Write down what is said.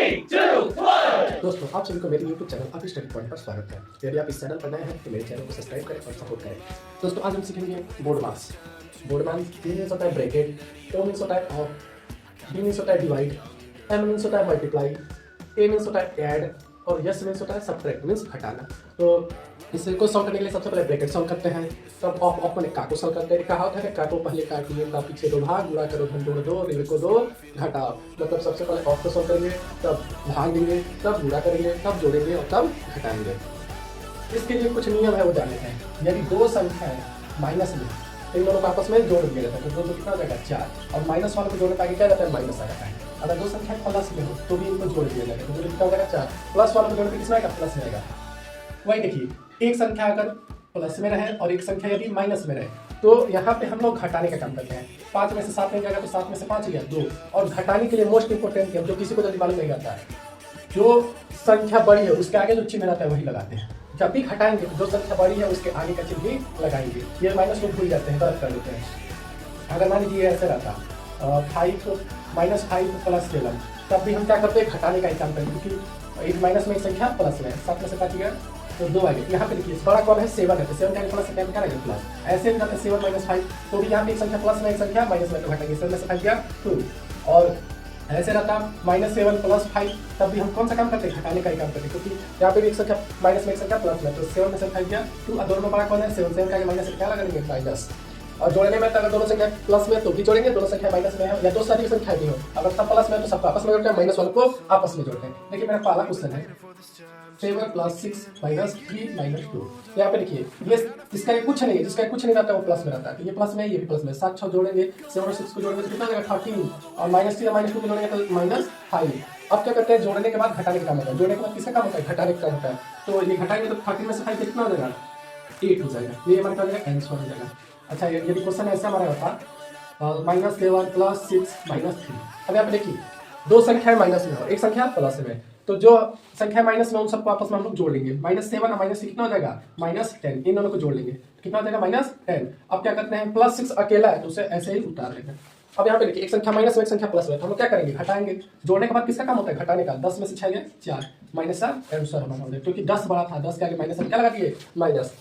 दोस्तों आप सभी को मेरे YouTube चैनल अभी स्टडी पॉइंट पर स्वागत है। यदि आप इस चैनल पर नए हैं तो मेरे चैनल को सब्सक्राइब करें और सपोर्ट करें। दोस्तों आज हम सीखेंगे बोर्ड मास। बोर्ड मास B मीन्स होता है ब्रैकेट, O मीन्स होता है ऑफ, D मीन्स होता है डिवाइड, M मीन्स होता है मल्टीप्लाई, A मीन्स होता है ऐड और S मीन्स होता है सब्ट्रैक्ट मीन्स घटाना। तो इसको सॉल्व करने के लिए सबसे पहले ब्रैकेट सॉल्व करते हैं, तब ऑफ मैंने का को सॉल्व करते हैं। कहा होता है का को पहले काट लिए, का पीछे दो भाग, गुणा करो धन जोड़ दो, ऋण को दो घटाओ। मतलब सबसे पहले ऑफ को सॉल्व करेंगे, तब भाग देंगे, तब गुणा करेंगे, तब जोड़ेंगे और तब घटाएंगे। इसके लिए कुछ नियम है वो जानते हैं। यदि दो संख्या है माइनस में, इन दोनों को आपस में जोड़ दिया जाता है तो दो कितना हो जाएगा 4, और माइनस वाले को जोड़ने पाएंगे क्या जाता है माइनस आ जाता है। अगर दो संख्या प्लस में हो तो भी इनको जोड़ दिया जाएगा तो कितना हो जाएगा 4, प्लस वाले को जोड़ने पे कितना आएगा प्लस में आएगा। वही देखिए एक संख्या अगर प्लस में रहे और एक संख्या यदि माइनस में रहे तो यहाँ पे हम लोग घटाने का काम करते हैं। 5 में से 7 नहीं जाएगा तो 7 में से 5 गया 2। और घटाने के लिए मोस्ट इंपोर्टेंट है जो किसी को जल्दी मालूम नहीं रहता है, जो संख्या बड़ी है उसके आगे जो चिन्ह रहता है वही लगाते हैं। जब भी घटाएंगे जो संख्या बड़ी है उसके आगे का चिन्ह भी लगाएंगे। ये माइनस को भूल जाते हैं, गलत कर देते हैं। अगर मान लीजिए ऐसे रहता 5 -5 + 7, तब भी हम क्या करते हैं घटाने का ही काम करेंगे, क्योंकि एक माइनस में एक संख्या प्लस में 7 में से 5 गया तो 2 आ गया। यहाँ पे देखिए बड़ा कौन है 7 है तो 7 का प्लस से क्या रहेगा प्लस। ऐसे भी 7 - 5 तो भी यहाँ पे एक संख्या प्लस में एक संख्या माइनस में तो घटाएंगे, 7 में से 5 गया 2। और ऐसे रहता -7 + 5 तब भी हम कौन सा काम करते हैं घटाने का ही काम करते हैं, क्योंकि यहाँ पे भी एक संख्या माइनस में एक संख्या प्लस में तो 7 में से 5 गया 2। और दोनों में बड़ा कौन है 7, 7 का माइनस से क्या लगाएंगे माइनस। और जोड़ने में तो अगर दोनों संख्या प्लस में तो भी जोड़ेंगे, दोनों संख्या माइनस में है या दो सारी संख्या भी हो, अगर सब प्लस में तो सबको आपस में जोड़ते हैं, माइनस वाले को आपस में जोड़ते हैं। देखिए मेरा पहला क्वेश्चन है 7 + 6 - 3 - 2। यहाँ पे देखिए ये इसका कुछ नहीं है, जिसका कुछ नहीं रहता है वो प्लस में रहता है। तो ये प्लस में है, ये भी प्लस में। 7 6 जोड़ेंगे, 7 और 6 को जोड़ेंगे तो कितना हो जाएगा 13, और -3 और -2 को जोड़ेंगे तो -5। अब क्या करते हैं जोड़ने के बाद घटाने का काम होता है, जोड़ने के बाद किसका काम होता है घटाने का काम होता है। तो ये घटाएंगे तो 13 में से 5 कितना हो जाएगा 8 हो जाएगा। ये हमारे क्या हो जाएगा आंसर हो जाएगा। अच्छा यदि क्वेश्चन ऐसा हमारा होता -7 + 6 - 3। अब यहाँ पे देखिए दो संख्याएं माइनस में और एक संख्या प्लस में, तो जो संख्या माइनस में उन सबको आपस में हम लोग जोड़ लेंगे। -7 और -6 कितना हो जाएगा -10, इन दोनों को जोड़ लेंगे कितना हो जाएगा -10। अब क्या करते हैं +6 अकेला है तो उसे ऐसे ही उतार लेंगे। अब यहाँ पे देखिए एक संख्या माइनस में एक संख्या प्लस में, तो हम लोग क्या करेंगे घटाएंगे। जोड़ने के बाद किसका काम होता है घटाने का। 10 में से 6 गया 4 -7 आंसर हमारा हो जाएगा, क्योंकि 10 बड़ा था, 10 के आगे माइनस क्या लगा दिए माइनस।